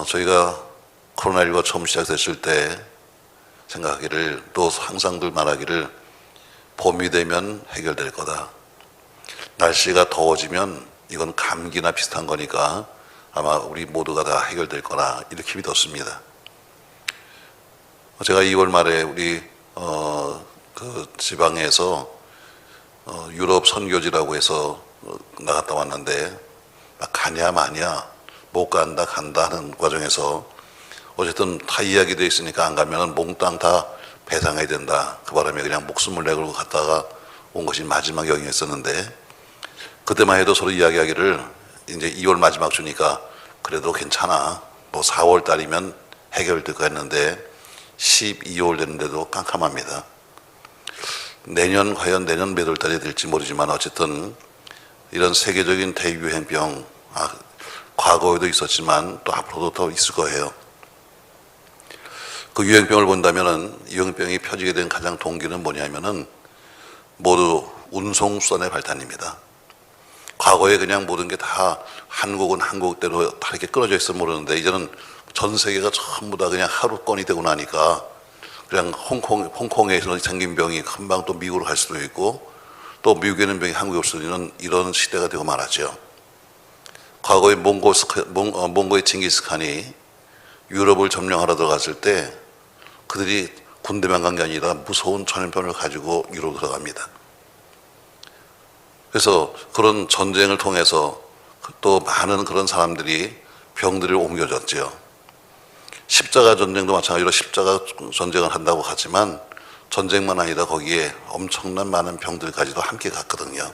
저희가 코로나19가 처음 시작됐을 때 생각하기를, 또 항상들 말하기를, 봄이 되면 해결될 거다. 날씨가 더워지면 이건 감기나 비슷한 거니까 아마 우리 모두가 다 해결될 거라 이렇게 믿었습니다. 제가 2월 말에 우리 그 지방에서 유럽 선교지라고 해서 나갔다 왔는데, 가냐 마냐, 못 간다 간다 하는 과정에서 어쨌든 다 이야기되어 있으니까 안 가면은 몽땅 다 배상해야 된다. 그 바람에 그냥 목숨을 내걸고 갔다가 온 것이 마지막 여행이었었는데, 그때만 해도 서로 이야기하기를 이제 2월 마지막 주니까 그래도 괜찮아, 뭐 4월 달이면 해결될 거 했는데 12월 됐는데도 깜깜합니다. 과연 내년 몇 월 달이 될지 모르지만 어쨌든 이런 세계적인 대유행병, 과거에도 있었지만 또 앞으로도 더 있을 거예요. 그 유행병을 본다면은 유행병이 펴지게 된 가장 동기는 뭐냐면은 모두 운송수단의 발달입니다. 과거에 그냥 모든 게 다 한국은 한국대로 다 이렇게 끊어져 있어 모르는데, 이제는 전 세계가 전부 다 그냥 하루 건이 되고 나니까 그냥 홍콩에서 생긴 병이 금방 또 미국으로 갈 수도 있고, 또 미국에 있는 병이 한국에 올 수도 있는 이런 시대가 되고 말았죠. 과거에 몽고의 징기스칸이 유럽을 점령하러 들어갔을 때 그들이 군대만 간 게 아니라 무서운 전염병을 가지고 유럽으로 들어갑니다. 그래서 그런 전쟁을 통해서 또 많은 그런 사람들이 병들을 옮겨졌죠. 십자가 전쟁도 마찬가지로 십자가 전쟁을 한다고 하지만 전쟁만 아니라 거기에 엄청난 많은 병들까지도 함께 갔거든요.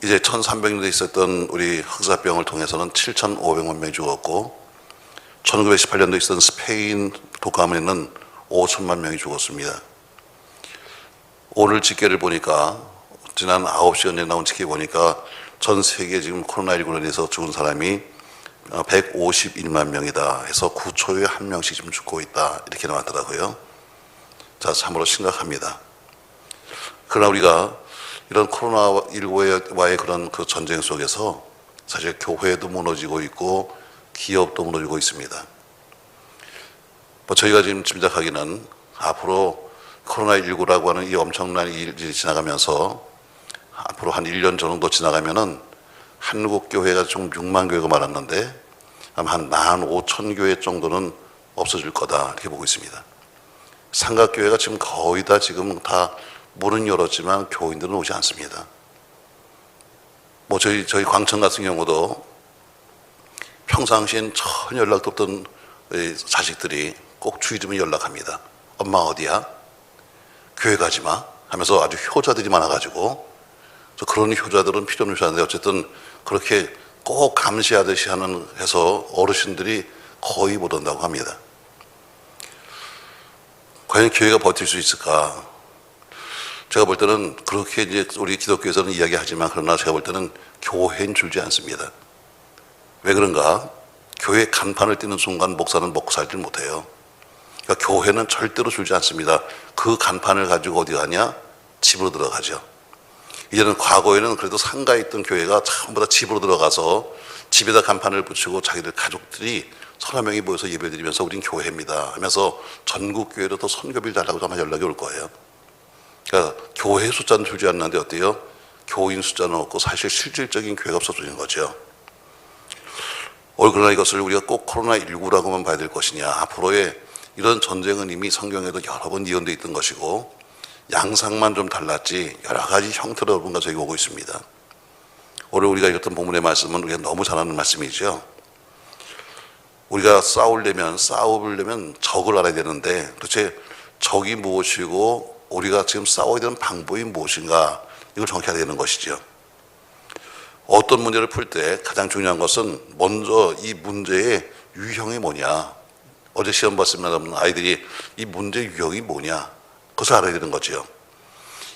이제 1300년대에 있었던 우리 흑사병을 통해서는 7500만 명이 죽었고, 1918년도에 있었던 스페인 독감에는 5천만 명이 죽었습니다. 오늘 집계를 보니까, 지난 9시간 전에 나온 집계 보니까 전 세계 지금 코로나19로 인해서 죽은 사람이 151만 명이다 해서 9초에 1명씩 지금 죽고 있다 이렇게 나왔더라고요. 자, 참으로 심각합니다. 그러나 우리가 이런 코로나19와의 그런 그 전쟁 속에서 사실 교회도 무너지고 있고 기업도 무너지고 있습니다. 저희가 지금 짐작하기는 앞으로 코로나19라고 하는 이 엄청난 일이 지나가면서 앞으로 한 1년 정도 지나가면은 한국 교회가 총 6만 교회가 많았는데 아마 한 15,000교회 정도는 없어질 거다 이렇게 보고 있습니다. 삼각교회가 지금 거의 다 지금 다 문은 열었지만 교인들은 오지 않습니다. 뭐 저희 광천 같은 경우도 평상시엔 전혀 연락도 없던 자식들이 꼭 주일 되면 연락합니다. 엄마 어디야? 교회 가지 마 하면서 아주 효자들이 많아가지고, 그런 효자들은 필요 없는 효자인데 어쨌든 그렇게 꼭 감시하듯이 해서 어르신들이 거의 못 온다고 합니다. 과연 교회가 버틸 수 있을까? 제가 볼 때는 그렇게 이제 우리 기독교에서는 이야기하지만, 그러나 제가 볼 때는 교회는 줄지 않습니다. 왜 그런가? 교회 간판을 띄는 순간 목사는 먹고 살지 못해요. 그러니까 교회는 절대로 줄지 않습니다. 그 간판을 가지고 어디 가냐? 집으로 들어가죠. 이제는 과거에는 그래도 상가에 있던 교회가 전부 다 집으로 들어가서 집에다 간판을 붙이고 자기들 가족들이 서너 명이 모여서 예배드리면서 우린 교회입니다 하면서 전국 교회로 더 선교비를 달라고 아마 연락이 올 거예요. 그러니까 교회 숫자는 줄지 않는데 어때요? 교인 숫자는 없고 사실 실질적인 교회가 없어지는 거죠. 그러나 이것을 우리가 꼭 코로나19라고만 봐야 될 것이냐? 앞으로의 이런 전쟁은 이미 성경에도 여러 번 예언되어 있던 것이고, 양상만 좀 달랐지 여러 가지 형태로 여러분과 저희 오고 있습니다. 오늘 우리가 읽었던 본문의 말씀은 우리가 너무 잘 아는 말씀이죠. 우리가 싸우려면 적을 알아야 되는데, 도대체 적이 무엇이고 우리가 지금 싸워야 되는 방법이 무엇인가, 이걸 정확히 알아야 되는 것이죠. 어떤 문제를 풀 때 가장 중요한 것은 먼저 이 문제의 유형이 뭐냐. 어제 시험 봤습니다. 아이들이 이 문제의 유형이 뭐냐, 그것을 알아야 되는 거죠.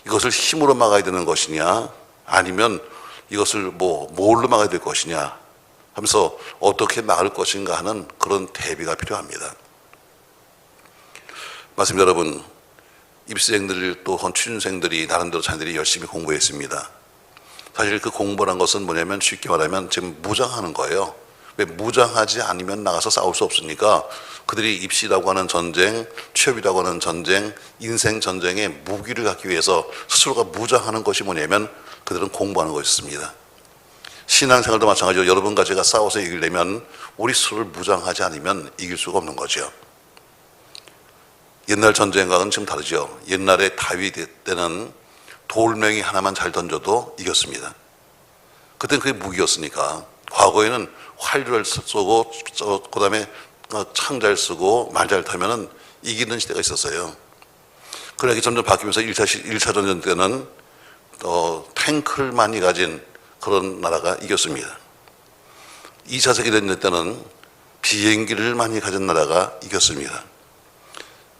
이것을 힘으로 막아야 되는 것이냐, 아니면 이것을 뭘로 막아야 될 것이냐 하면서 어떻게 막을 것인가 하는 그런 대비가 필요합니다. 맞습니다, 여러분. 입시생들 또 취준생들이 나름대로 자기들이 열심히 공부했습니다. 사실 그 공부란 것은 뭐냐면 쉽게 말하면 지금 무장하는 거예요. 왜 무장하지 않으면 나가서 싸울 수 없으니까 그들이 입시라고 하는 전쟁, 취업이라고 하는 전쟁, 인생 전쟁에 무기를 갖기 위해서 스스로가 무장하는 것이 뭐냐면 그들은 공부하는 것이었습니다. 신앙생활도 마찬가지로 여러분과 제가 싸워서 이기려면 우리 스스로를 무장하지 않으면 이길 수가 없는 거죠. 옛날 전쟁과는 지금 다르죠. 옛날에 다윗 때는 돌멩이 하나만 잘 던져도 이겼습니다. 그때는 그게 무기였으니까. 과거에는 활을 쏘고 그다음에 창 잘 쓰고 말 잘 타면은 이기는 시대가 있었어요. 그러기 점점 바뀌면서 1차 전쟁 때는 탱크를 많이 가진 그런 나라가 이겼습니다. 2차 세계대전 때는 비행기를 많이 가진 나라가 이겼습니다.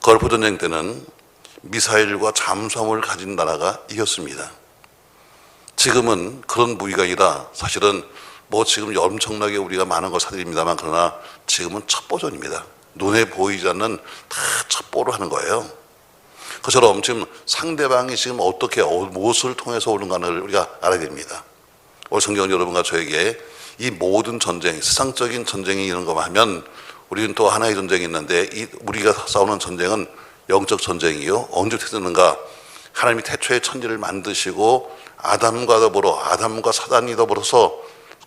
걸프 전쟁 때는 미사일과 잠수함을 가진 나라가 이겼습니다. 지금은 그런 무기가 아니라 사실은 뭐 지금 엄청나게 우리가 많은 걸 사드립니다만 그러나 지금은 첩보전입니다. 눈에 보이지 않는 다 첩보를 하는 거예요. 그처럼 지금 상대방이 지금 어떻게 무엇을 통해서 오는가를 우리가 알아야 됩니다. 오늘 성경 여러분과 저에게 이 모든 전쟁, 세상적인 전쟁이 이런 것만 하면 우리는 또 하나의 전쟁이 있는데 우리가 싸우는 전쟁은 영적 전쟁이요. 언제 되는가? 하나님이 태초에 천지를 만드시고 아담과 사단이 더불어서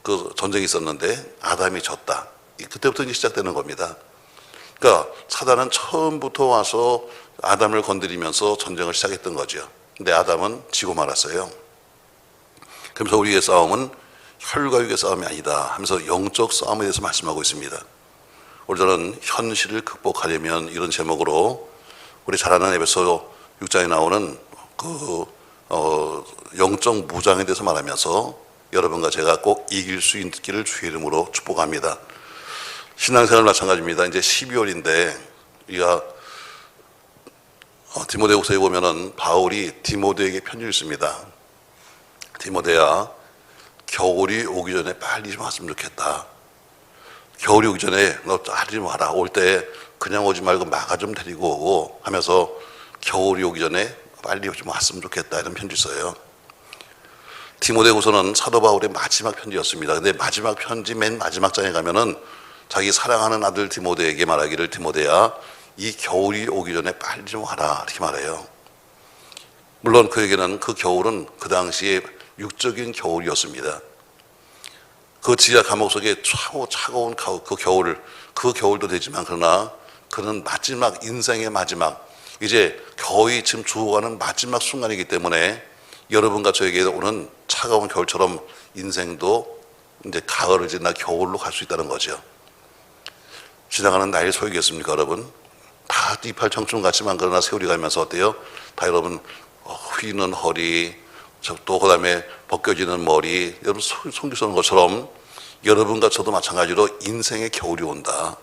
그 전쟁이 있었는데 아담이 졌다. 그때부터 이제 시작되는 겁니다. 그러니까 사단은 처음부터 와서 아담을 건드리면서 전쟁을 시작했던 거죠. 근데 아담은 지고 말았어요. 그러면서 우리의 싸움은 혈과 육의 싸움이 아니다 하면서 영적 싸움에 대해서 말씀하고 있습니다. 오늘 저는 현실을 극복하려면 이런 제목으로 우리 잘 아는 에베소 6장에 나오는 영적 무장에 대해서 말하면서 여러분과 제가 꼭 이길 수 있기를 주의 이름으로 축복합니다. 신앙생활 마찬가지입니다. 이제 12월인데 우리가 디모데후서에 보면은 바울이 디모데에게 편지를 씁니다. 디모데야, 겨울이 오기 전에 빨리 좀 왔으면 좋겠다. 겨울이 오기 전에 너 빨리 좀 와라. 올 때 그냥 오지 말고 마가 좀 데리고 오고 하면서 겨울이 오기 전에 빨리 좀 왔으면 좋겠다. 이런 편지 써요. 디모데후서는 사도 바울의 마지막 편지였습니다. 근데 마지막 편지 맨 마지막 장에 가면은 자기 사랑하는 아들 디모데에게 말하기를 디모데야, 이 겨울이 오기 전에 빨리 좀 와라. 이렇게 말해요. 물론 그에게는 그 겨울은 그 당시에 육적인 겨울이었습니다. 그 지하 감옥 속에 차가운 그 겨울도 되지만 그러나 그는 마지막 인생의 마지막 이제 거의 지금 죽어가는 마지막 순간이기 때문에 여러분과 저에게 오는 차가운 겨울처럼 인생도 이제 가을을 지나 겨울로 갈 수 있다는 거죠. 지나가는 나이를 소이겠습니까, 여러분? 다 이팔 청춘 같지만 그러나 세월이 가면서 어때요? 다 여러분 휘는 허리, 또 그다음에 벗겨지는 머리, 여러분 송기 쏘는 것처럼 여러분과 저도 마찬가지로 인생의 겨울이 온다.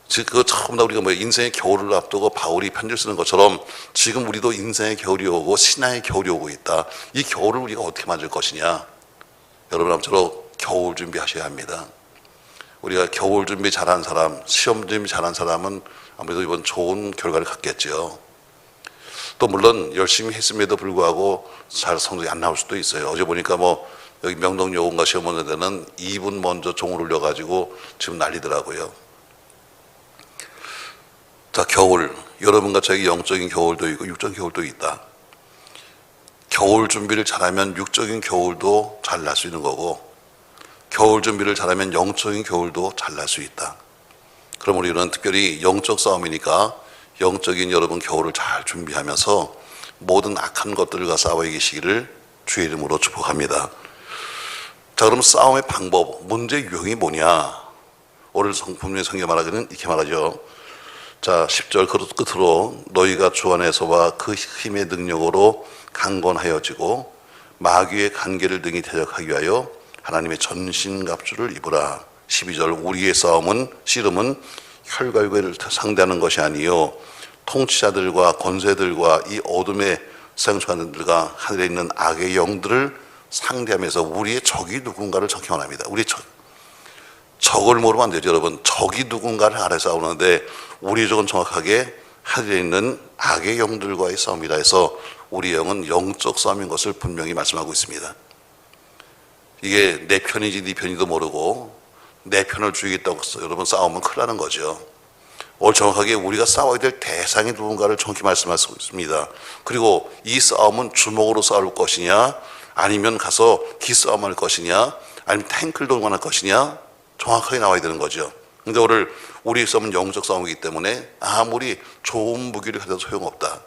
즉 그 처음부터 우리가 뭐 인생의 겨울을 앞두고 바울이 편지를 쓰는 것처럼 지금 우리도 인생의 겨울이 오고 신앙의 겨울이 오고 있다. 이 겨울을 우리가 어떻게 맞을 것이냐? 여러분 아무쪼록 겨울 준비하셔야 합니다. 우리가 겨울 준비 잘한 사람, 시험 준비 잘한 사람은 아무래도 이번 좋은 결과를 갖겠죠. 또 물론 열심히 했음에도 불구하고 잘 성적이 안 나올 수도 있어요. 어제 보니까 뭐 여기 명동여고인가 시험 보는 데는 2분 먼저 종을 울려가지고 지금 난리더라고요. 자, 겨울. 여러분과 저에게 영적인 겨울도 있고 육적인 겨울도 있다. 겨울 준비를 잘하면 육적인 겨울도 잘 날 수 있는 거고 겨울 준비를 잘하면 영적인 겨울도 잘 날 수 있다. 그럼 우리는 특별히 영적 싸움이니까 영적인 여러분 겨울을 잘 준비하면서 모든 악한 것들과 싸워 이기시기를 주의 이름으로 축복합니다. 자, 그럼 싸움의 방법, 문제 유형이 뭐냐? 오늘 분명히 성경 말하기는 이렇게 말하죠. 자, 10절 끝으로 너희가 주 안에서와 그 힘의 능력으로 강건하여지고 마귀의 간계를 등이 대적하기 위하여 하나님의 전신갑주를 입으라. 12절 우리의 싸움은 씨름은 혈과 육을 상대하는 것이 아니요 통치자들과 권세들과 이 어둠의 생수하는들과 하늘에 있는 악의 영들을 상대하면서 우리의 적이 누군가를 정확히 말합니다. 우리의 적을 모르면 안 되죠, 여러분. 적이 누군가를 알아 싸우는데 우리의 적은 정확하게 하늘에 있는 악의 영들과의 싸움이라 해서 우리 영은 영적 싸움인 것을 분명히 말씀하고 있습니다. 이게 내 편인지 네 편인지도 모르고 내 편을 주겠다고 여러분 싸우면 큰일 나는 거죠. 오늘 정확하게 우리가 싸워야 될 대상이 누군가를 정확히 말씀하시고 있습니다. 그리고 이 싸움은 주먹으로 싸울 것이냐, 아니면 가서 기싸움 할 것이냐, 아니면 탱크를 동원할 것이냐, 정확하게 나와야 되는 거죠. 근데 오늘 우리 싸움은 영적 싸움이기 때문에 아무리 좋은 무기를 가져도 소용없다.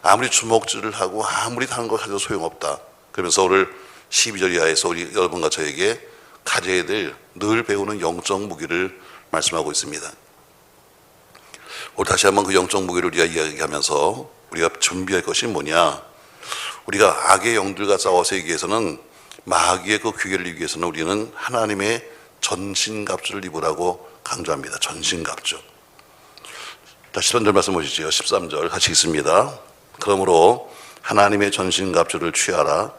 아무리 주먹질을 하고 아무리 다른 걸 가져도 소용없다. 그러면서 오늘 12절 이하에서 우리 여러분과 저에게 가져야 될 늘 배우는 영적 무기를 말씀하고 있습니다. 오늘 다시 한번 그 영적 무기를 우리가 이야기하면서 우리가 준비할 것이 뭐냐. 우리가 악의 영들과 싸워서 이기 위해서는, 마귀의 그 귀계를 이기기 위해서는 우리는 하나님의 전신갑주를 입으라고 강조합니다. 전신갑주. 자, 13절 말씀 보시죠. 13절 같이 읽습니다. 그러므로 하나님의 전신갑주를 취하라.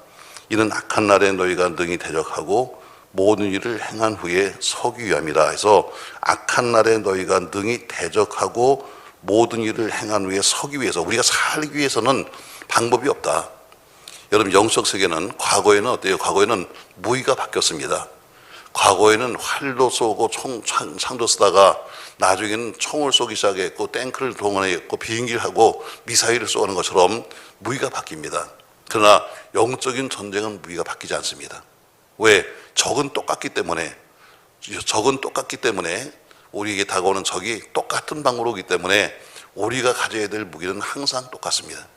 이는 악한 날에 너희가 능히 대적하고 모든 일을 행한 후에 서기 위함이라. 해서 악한 날에 너희가 능히 대적하고 모든 일을 행한 후에 서기 위해서, 우리가 살기 위해서는 방법이 없다. 여러분, 영적 세계는 과거에는 어때요? 과거에는 무기가 바뀌었습니다. 과거에는 활도 쏘고 창도 쓰다가 나중에는 총을 쏘기 시작했고 탱크를 동원했고 비행기를 하고 미사일을 쏘는 것처럼 무기가 바뀝니다. 그러나 영적인 전쟁은 무기가 바뀌지 않습니다. 왜? 적은 똑같기 때문에 우리에게 다가오는 적이 똑같은 방법으로 오기 때문에 우리가 가져야 될 무기는 항상 똑같습니다.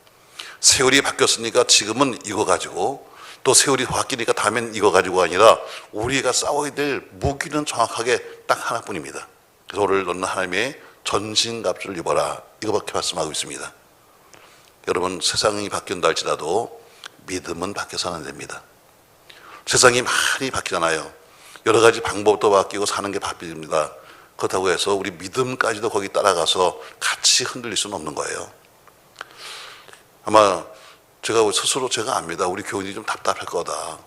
세월이 바뀌었으니까 지금은 이거 가지고, 또 세월이 바뀌니까 다음엔 이거 가지고 아니라 우리가 싸워야 될 무기는 정확하게 딱 하나뿐입니다. 그래서 오늘 너는 하나님의 전신갑주를 입어라, 이거밖에 말씀하고 있습니다. 여러분, 세상이 바뀐다 할지라도 믿음은 바뀌어서는 안 됩니다. 세상이 많이 바뀌잖아요. 여러 가지 방법도 바뀌고 사는 게 바뀝니다. 그렇다고 해서 우리 믿음까지도 거기 따라가서 같이 흔들릴 수는 없는 거예요. 아마 제가 스스로 제가 압니다. 우리 교인이 좀 답답할 거다.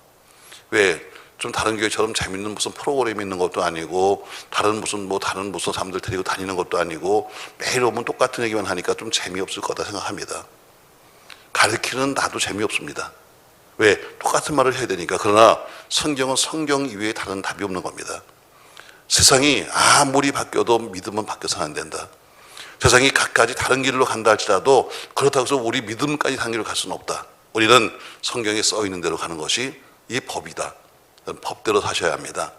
왜? 좀 다른 교회처럼 재밌는 무슨 프로그램이 있는 것도 아니고, 다른 무슨 사람들 데리고 다니는 것도 아니고, 매일 오면 똑같은 얘기만 하니까 좀 재미없을 거다 생각합니다. 가르치는 나도 재미없습니다. 왜? 똑같은 말을 해야 되니까. 그러나 성경은 성경 이외에 다른 답이 없는 겁니다. 세상이 아무리 바뀌어도 믿음은 바뀌어서는 안 된다. 세상이 각가지 다른 길로 간다 할지라도 그렇다고 해서 우리 믿음까지 다른 길로 갈 수는 없다. 우리는 성경에 써 있는 대로 가는 것이 이 법이다. 법대로 사셔야 합니다.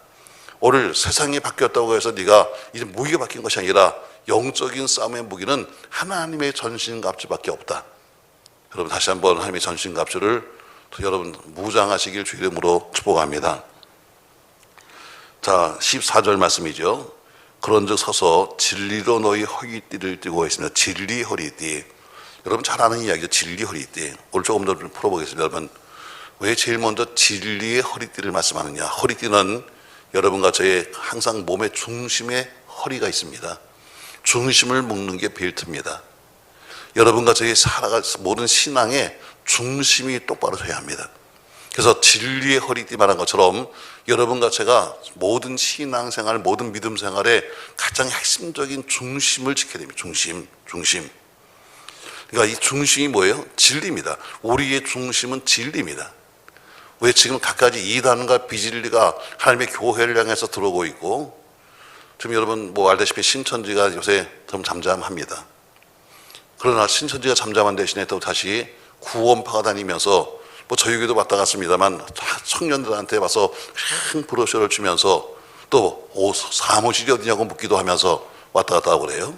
오늘 세상이 바뀌었다고 해서 네가 이제 무기가 바뀐 것이 아니라 영적인 싸움의 무기는 하나님의 전신갑주밖에 없다. 여러분, 다시 한번 하나님의 전신갑주를 여러분 무장하시길 주 이름으로 축복합니다. 자, 14절 말씀이죠. 그런즉 서서 진리로 너희 허리띠를 띠고 있습니다. 진리 허리띠. 여러분 잘 아는 이야기죠. 진리 허리띠. 오늘 조금 더 풀어보겠습니다. 여러분, 왜 제일 먼저 진리의 허리띠를 말씀하느냐. 허리띠는 여러분과 저의 항상 몸의 중심에 허리가 있습니다. 중심을 묶는 게 벨트입니다. 여러분과 저의 살아갈 모든 신앙의 중심이 똑바로 서야 합니다. 그래서 진리의 허리띠 말한 것처럼 여러분과 제가 모든 신앙생활, 모든 믿음 생활에 가장 핵심적인 중심을 지켜야 됩니다. 중심. 그러니까 이 중심이 뭐예요? 진리입니다. 우리의 중심은 진리입니다. 왜 지금 갖가지 이단과 비진리가 하나님의 교회를 향해서 들어오고 있고, 지금 여러분 알다시피 신천지가 요새 좀 잠잠합니다. 그러나 신천지가 잠잠한 대신에 또 다시 구원파가 다니면서 저희 교회도 왔다 갔습니다만 청년들한테 와서 큰 브로셔를 주면서 또 사무실이 어디냐고 묻기도 하면서 왔다 갔다 하고 그래요.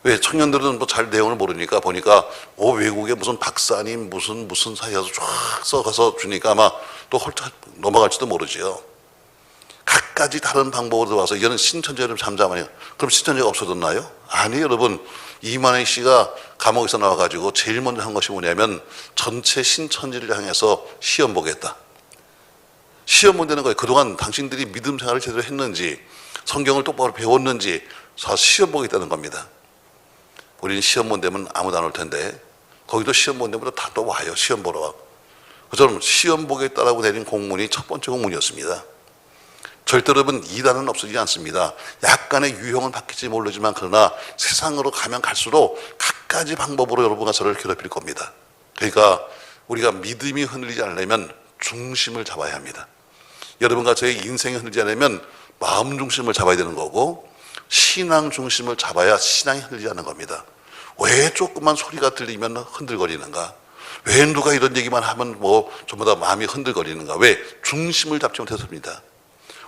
왜? 청년들은 잘 내용을 모르니까 보니까 외국에 무슨 박사님 무슨 사이에서 쫙 써가서 주니까 아마 또 홀짝 넘어갈지도 모르지요. 각가지 다른 방법으로 와서 이거는 신천지를 잠잠하냐. 그럼 신천지가 없어졌나요? 아니에요. 여러분, 이만희 씨가 감옥에서 나와가지고 제일 먼저 한 것이 뭐냐면 전체 신천지를 향해서 시험 보겠다. 시험 본다는 거예요. 그동안 당신들이 믿음 생활을 제대로 했는지, 성경을 똑바로 배웠는지 시험 보겠다는 겁니다. 우리는 시험 본다면 아무도 안 올 텐데 거기도 시험 본다면 다 또 와요. 시험 보러 와. 그처럼 시험 보겠다라고 내린 공문이 첫 번째 공문이었습니다. 절대로 여러분, 이단은 없어지지 않습니다. 약간의 유형은 바뀔지 모르지만 그러나 세상으로 가면 갈수록 각가지 방법으로 여러분과 저를 괴롭힐 겁니다. 그러니까 우리가 믿음이 흔들리지 않으려면 중심을 잡아야 합니다. 여러분과 저의 인생이 흔들리지 않으면 마음 중심을 잡아야 되는 거고 신앙 중심을 잡아야 신앙이 흔들리지 않는 겁니다. 왜 조그만 소리가 들리면 흔들거리는가? 왜 누가 이런 얘기만 하면 뭐 전부 다 마음이 흔들거리는가? 왜? 중심을 잡지 못해서입니다.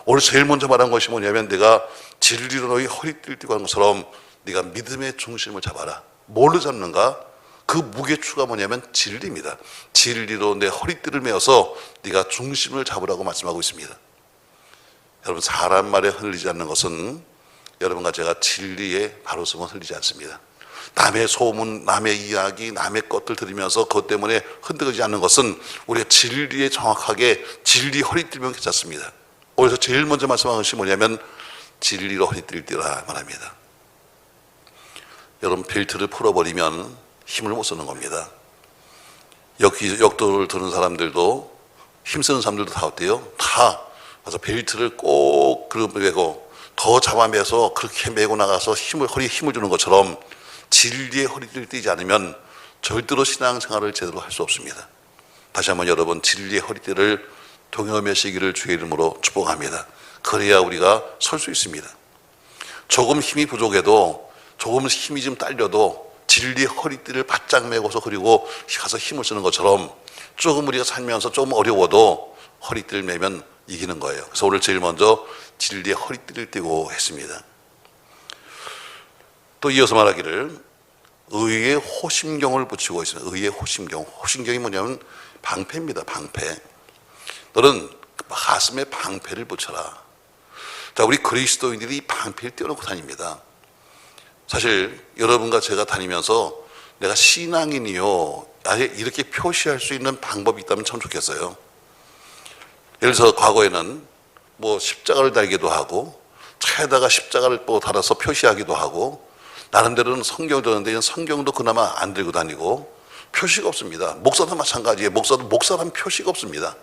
오늘 제일 먼저 말한 것이 뭐냐면 내가 진리로 너희 허리띠를 띠고 하는 것처럼 네가 믿음의 중심을 잡아라. 뭘로 잡는가? 그 무게추가 뭐냐면 진리입니다. 진리로 내 허리띠를 메어서 네가 중심을 잡으라고 말씀하고 있습니다. 여러분, 사람 말에 흔들리지 않는 것은 여러분과 제가 진리에 바로 서면 흔들리지 않습니다. 남의 소문, 남의 이야기, 남의 것들 들으면서 그것 때문에 흔들리지 않는 것은 우리가 진리에 정확하게 진리 허리띠면 괜찮습니다. 그래서 제일 먼저 말씀하는 것이 뭐냐면 진리로 허리띠를 띠라 말합니다. 여러분, 벨트를 풀어버리면 힘을 못 쓰는 겁니다. 역도를 드는 사람들도 힘쓰는 사람들도 다 어때요? 다 가서 벨트를 꼭 매고 더 잡아매서 그렇게 메고 나가서 허리에 힘을 주는 것처럼 진리의 허리띠를 띠지 않으면 절대로 신앙생활을 제대로 할 수 없습니다. 다시 한번 여러분, 진리의 허리띠를 동여매시기를 주의 이름으로 축복합니다. 그래야 우리가 설 수 있습니다. 조금 힘이 부족해도, 조금 힘이 좀 딸려도 진리의 허리띠를 바짝 메고서 그리고 가서 힘을 쓰는 것처럼 조금 우리가 살면서 조금 어려워도 허리띠를 메면 이기는 거예요. 그래서 오늘 제일 먼저 진리의 허리띠를 띠고 했습니다. 또 이어서 말하기를 의의 호심경을 붙이고 있습니다. 의의 호심경. 호심경이 뭐냐면 방패입니다. 방패. 너는 가슴에 방패를 붙여라. 자, 우리 그리스도인들이 방패를 띄워놓고 다닙니다. 사실 여러분과 제가 다니면서 내가 신앙인이요, 아예 이렇게 표시할 수 있는 방법이 있다면 참 좋겠어요. 예를 들어서 과거에는 뭐 십자가를 달기도 하고 차에다가 십자가를 또 달아서 표시하기도 하고 나름대로는 성경을 들었는데 성경도 그나마 안 들고 다니고 표시가 없습니다. 목사도 마찬가지예요. 목사란 표시가 없습니다.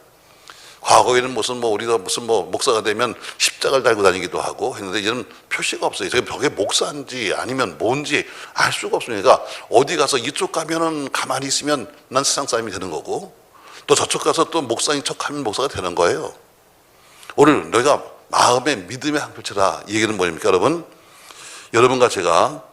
과거에는 우리가 목사가 되면 십자가를 달고 다니기도 하고 했는데 이제는 표시가 없어요. 저게 목사인지 아니면 뭔지 알 수가 없으니까 어디 가서 이쪽 가면은 가만히 있으면 난 세상 사람이 되는 거고 또 저쪽 가서 또 목사인 척하면 목사가 되는 거예요. 오늘 너희가 마음에 믿음의 한 표체라. 이 얘기는 뭐입니까, 여러분? 여러분과 제가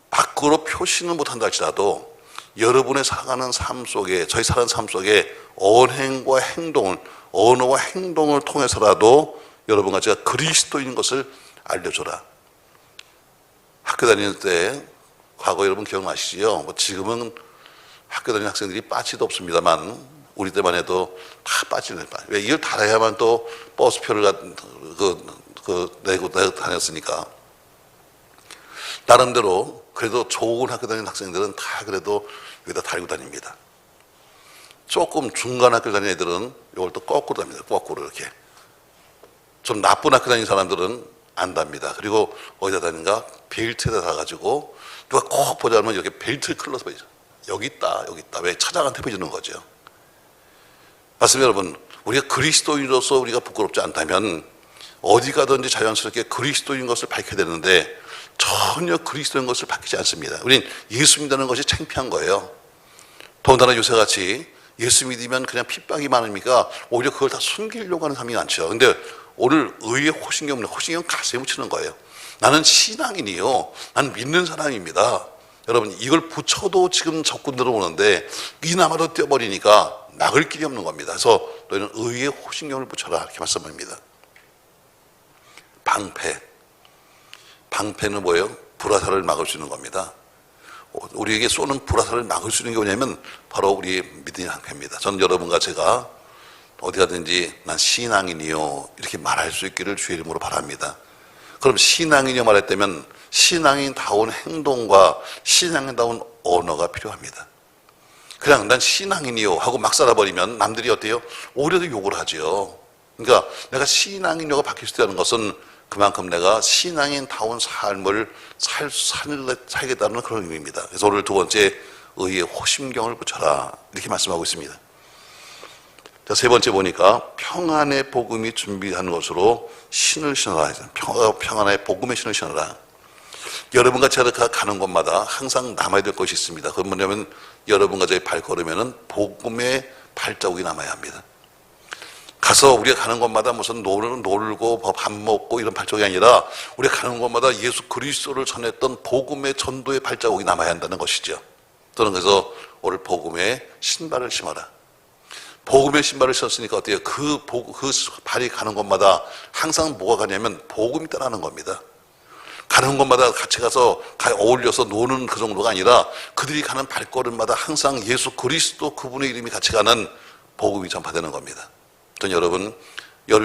밖으로 표시는 못한다 할지라도 여러분의 살아가는 삶 속에, 저희 살아가는 삶 속에 언행과 행동을, 언어와 행동을 통해서라도 여러분과 제가 그리스도인 것을 알려줘라. 학교 다니는 때 과거 여러분 기억나시죠? 지금은 학교 다니는 학생들이 빠지도 없습니다만 우리 때만 해도 다 빠지는 거예요. 왜? 이걸 달아야만 또 버스표를 내고 다녔으니까. 나름대로 그래도 좋은 학교 다니는 학생들은 다 그래도 여기다 달고 다닙니다. 조금 중간 학교 다니는 애들은 이걸 또 거꾸로 답니다. 거꾸로 이렇게. 좀 나쁜 학교 다니는 사람들은 안 답니다. 그리고 어디다 다니는가? 벨트에다 달아가지고 누가 꼭 보자면 이렇게 벨트를 클러서 보이죠. 여기 있다, 여기 있다. 왜? 찾아가한테 보여주는 거죠. 맞습니다, 여러분. 우리가 그리스도인으로서 우리가 부끄럽지 않다면 어디 가든지 자연스럽게 그리스도인 것을 밝혀야 되는데 전혀 그리스도인 것을 밝히지 않습니다. 우린 예수 믿는 것이 창피한 거예요. 더군다나 요새같이 예수 믿으면 그냥 핍박이 많으니까 오히려 그걸 다 숨기려고 하는 사람이 많죠. 근데 오늘 의의 호신경 가슴에 묻히는 거예요. 나는 신앙인이요. 나는 믿는 사람입니다. 여러분, 이걸 붙여도 지금 적군 들어오는데 이나마도 떼어버리니까 막을 길이 없는 겁니다. 그래서 너희는 의의 호신경을 붙여라. 이렇게 말씀합니다. 방패는 뭐예요? 불화살을 막을 수 있는 겁니다. 우리에게 쏘는 불화살을 막을 수 있는 게 뭐냐면 바로 우리의 믿음의 방패입니다. 저는 여러분과 제가 어디 가든지 난 신앙인이요 이렇게 말할 수 있기를 주의 이름으로 바랍니다. 그럼 신앙인이요 말했다면 신앙인다운 행동과 신앙인다운 언어가 필요합니다. 그냥 난 신앙인이요 하고 막 살아버리면 남들이 어때요? 오히려 욕을 하죠. 그러니까 내가 신앙인이요가 바뀔 수 있다는 것은 그만큼 내가 신앙인다운 삶을 살겠다는 그런 의미입니다. 그래서 오늘 두 번째 의의 호심경을 붙여라 이렇게 말씀하고 있습니다. 자, 세 번째 보니까 평안의 복음이 준비한 것으로 신을 신어라. 평안의 복음의 신을 신어라. 여러분과 제가 가는 곳마다 항상 남아야 될 것이 있습니다. 그건 뭐냐면 여러분과 저의 발걸음에는 복음의 발자국이 남아야 합니다. 가서 우리가 가는 곳마다 무슨 놀고 밥 먹고 이런 발족이 아니라 우리가 가는 곳마다 예수 그리스도를 전했던 복음의 전도의 발자국이 남아야 한다는 것이죠. 저는 그래서 오늘 복음의 신발을 신어라. 복음의 신발을 신었으니까 어때요? 그 발이 가는 곳마다 항상 뭐가 가냐면 복음이 따라가는 겁니다. 가는 곳마다 같이 가서 어울려서 노는 그 정도가 아니라 그들이 가는 발걸음마다 항상 예수 그리스도 그분의 이름이 같이 가는 복음이 전파되는 겁니다. 전 여러분이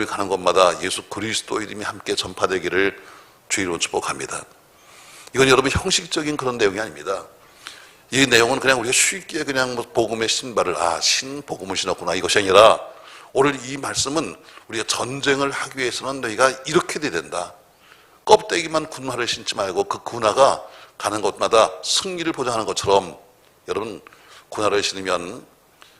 가는 곳마다 예수 그리스도 이름이 함께 전파되기를 주의 이름으로 축복합니다. 이건 여러분 형식적인 그런 내용이 아닙니다. 이 내용은 그냥 우리가 쉽게 그냥 복음의 신발을 복음을 신었구나 이것이 아니라 오늘 이 말씀은 우리가 전쟁을 하기 위해서는 너희가 이렇게 돼야 된다. 껍데기만 군화를 신지 말고 그 군화가 가는 곳마다 승리를 보장하는 것처럼 여러분 군화를 신으면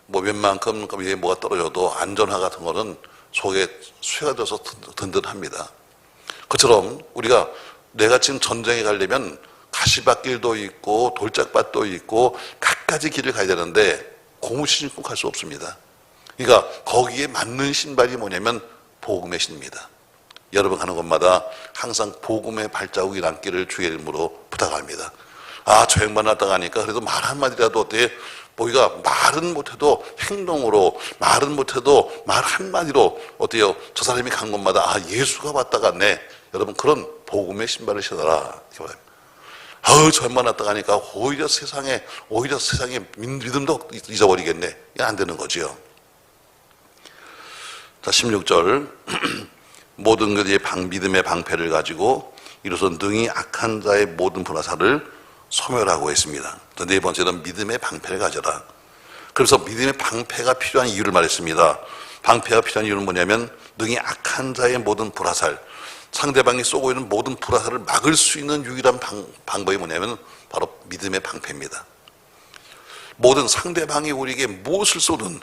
뭐 웬만큼 위에 뭐가 떨어져도 안전화 같은 거는 속에 쇠가 돼서 든든합니다. 그처럼 우리가 내가 지금 전쟁에 가려면 가시밭길도 있고 돌짝밭도 있고 갖가지 길을 가야 되는데 고무신 신고 갈 수 없습니다. 그러니까 거기에 맞는 신발이 뭐냐면 복음의 신입니다. 여러분 가는 곳마다 항상 복음의 발자국이 남기를 주의 이름으로 부탁합니다. 저 양반 왔다 가니까 그래도 말 한마디라도 어때? 우리가 말은 못해도 행동으로, 말은 못해도 말 한마디로 어때요? 저 사람이 간 곳마다 예수가 왔다 갔네. 여러분 그런 복음의 신발을 신어라. 저 양반 왔다 가니까 오히려 세상에 믿음도 잊어버리겠네. 이게 안 되는 거지요. 자, 16절. 모든 그의 믿음의 방패를 가지고 이로써 능히 악한 자의 모든 불화살을 소멸하고 있습니다. 네 번째는 믿음의 방패를 가져라. 그래서 믿음의 방패가 필요한 이유를 말했습니다. 방패가 필요한 이유는 뭐냐면 능히 악한 자의 모든 불화살, 상대방이 쏘고 있는 모든 불화살을 막을 수 있는 유일한 방법이 뭐냐면 바로 믿음의 방패입니다. 모든 상대방이 우리에게 무엇을 쏘든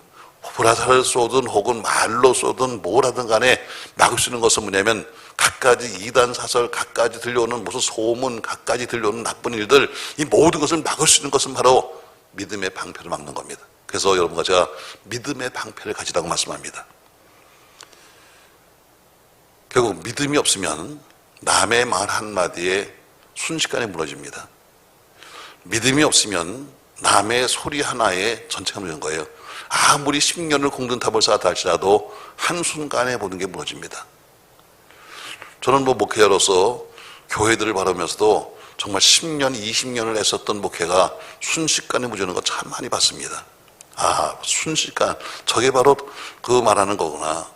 불화살을 쏘든 혹은 말로 쏘든 뭐라든 간에 막을 수 있는 것은 뭐냐면 갖가지 이단 사설, 갖가지 들려오는 무슨 소문, 갖가지 들려오는 나쁜 일들, 이 모든 것을 막을 수 있는 것은 바로 믿음의 방패를 막는 겁니다. 그래서 여러분과 제가 믿음의 방패를 가지라고 말씀합니다. 결국 믿음이 없으면 남의 말 한마디에 순식간에 무너집니다. 믿음이 없으면 남의 소리 하나에 전체가 무너지는 거예요. 아무리 10년을 공든탑을 쌓았다 할지라도 한순간에 모든 게 무너집니다. 저는 목회자로서 교회들을 바라면서도 정말 10년, 20년을 애썼던 목회가 순식간에 무너지는 거 참 많이 봤습니다. 순식간. 저게 바로 그 말하는 거구나.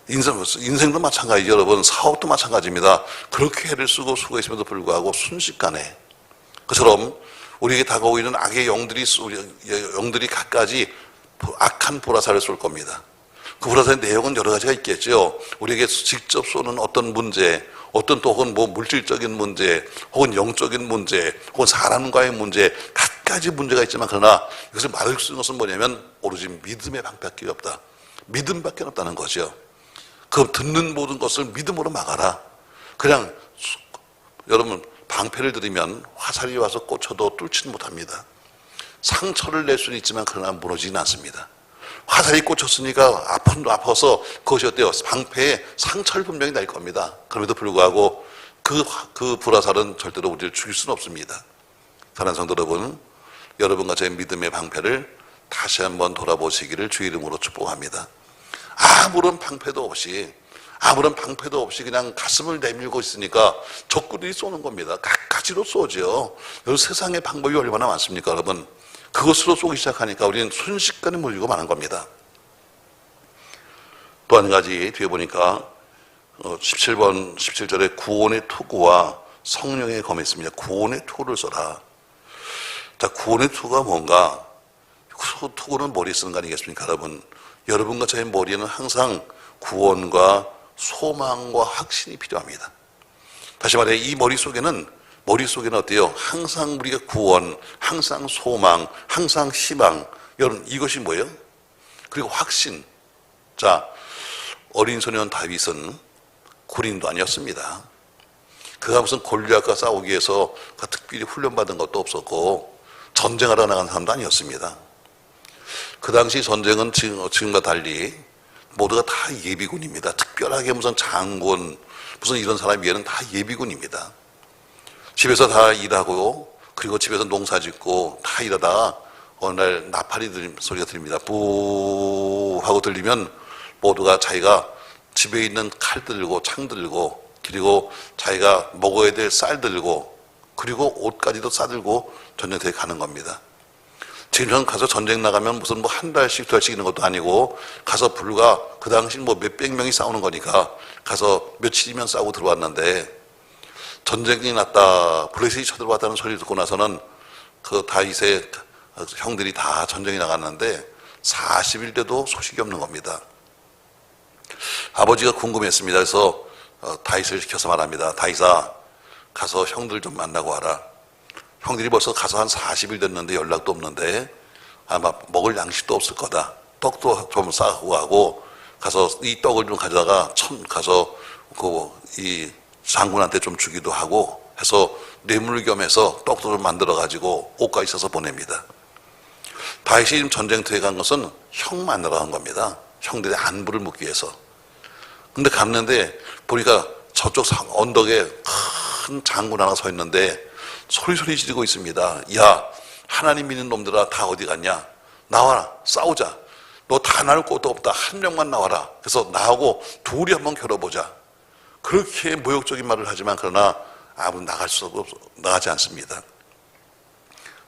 인생도 마찬가지죠, 여러분. 사업도 마찬가지입니다. 그렇게 애를 쓰고 수고했음에도 불구하고 순식간에. 그처럼 우리에게 다가오고 있는 악의 영들이 갖가지 악한 불화살을 쏠 겁니다. 그 불화살의 내용은 여러 가지가 있겠죠. 우리에게 직접 쏘는 어떤 문제, 어떤 또 혹은 물질적인 문제, 혹은 영적인 문제, 혹은 사람과의 문제, 갖가지 문제가 있지만 그러나 이것을 막을 수 있는 것은 뭐냐면 오로지 믿음의 방패밖에 없다. 믿음밖에 없다는 거죠. 그 듣는 모든 것을 믿음으로 막아라. 그냥 여러분 방패를 들이면 화살이 와서 꽂혀도 뚫지는 못합니다. 상처를 낼 수는 있지만 그러나 무너지진 않습니다. 화살이 꽂혔으니까 아파서 그것이 어때요? 방패에 상처를 분명히 낼 겁니다. 그럼에도 불구하고 그 불화살은 절대로 우리를 죽일 수는 없습니다. 사랑하는 성도 여러분, 여러분과 제 믿음의 방패를 다시 한번 돌아보시기를 주의 이름으로 축복합니다. 아무런 방패도 없이 그냥 가슴을 내밀고 있으니까 적군들이 쏘는 겁니다. 갖가지로 쏘죠. 여러분 세상의 방법이 얼마나 많습니까, 여러분? 그것으로 쏘기 시작하니까 우리는 순식간에 몰리고 마는 겁니다. 또 한 가지 뒤에 보니까 17절에 구원의 투구와 성령의 검이 있습니다. 구원의 투구를 써라. 자, 구원의 투구가 뭔가? 투구는 머리에 쓰는 거 아니겠습니까, 여러분? 여러분과 저의 머리에는 항상 구원과 소망과 확신이 필요합니다. 다시 말해 이 머릿속에는 어때요? 항상 우리가 구원, 항상 소망, 항상 희망. 여러분 이것이 뭐예요? 그리고 확신. 자, 어린 소년 다윗은 군인도 아니었습니다. 그가 무슨 골리앗과 싸우기 위해서 특별히 훈련받은 것도 없었고 전쟁하러 나간 사람도 아니었습니다. 그 당시 전쟁은 지금과 달리 모두가 다 예비군입니다. 특별하게 무슨 장군 무슨 이런 사람 위에는 다 예비군입니다. 집에서 다 일하고 그리고 집에서 농사 짓고 다 일하다가 어느 날 나팔이 소리가 들립니다. 부 하고 들리면 모두가 자기가 집에 있는 칼 들고 창 들고 그리고 자기가 먹어야 될 쌀 들고 그리고 옷까지도 싸들고 전쟁터에 가는 겁니다. 지금 전 가서 전쟁 나가면 무슨 뭐 한 달씩 두 달씩 있는 것도 아니고 가서 불과 그 당시 뭐 몇백 명이 싸우는 거니까 가서 며칠이면 싸우고 들어왔는데 전쟁이 났다 블레셋이 쳐들어왔다는 소리를 듣고 나서는 그 다윗의 형들이 다 전쟁에 나갔는데 40일 돼도 소식이 없는 겁니다. 아버지가 궁금했습니다. 그래서 다윗을 시켜서 말합니다. 다윗아 가서 형들 좀 만나고 와라. 형들이 벌써 가서 한 40일 됐는데 연락도 없는데 아마 먹을 양식도 없을 거다. 떡도 좀 싸고 가고 가서 이 떡을 좀 가져다가 가서 이 장군한테 좀 주기도 하고 해서 뇌물 겸해서 떡도 좀 만들어 가지고 옷까지 써서 보냅니다. 다윗이 지금 전쟁터에 간 것은 형 만나러 간 겁니다. 형들의 안부를 묻기 위해서. 근데 갔는데 보니까 저쪽 언덕에 큰 장군 하나 서 있는데 소리 지르고 있습니다. 야, 하나님 믿는 놈들아 다 어디 갔냐? 나와라, 싸우자. 너 다 나눌 것도 없다. 한 명만 나와라. 그래서 나하고 둘이 한번 겨뤄보자. 그렇게 모욕적인 말을 하지만 그러나 아무 나가지 않습니다.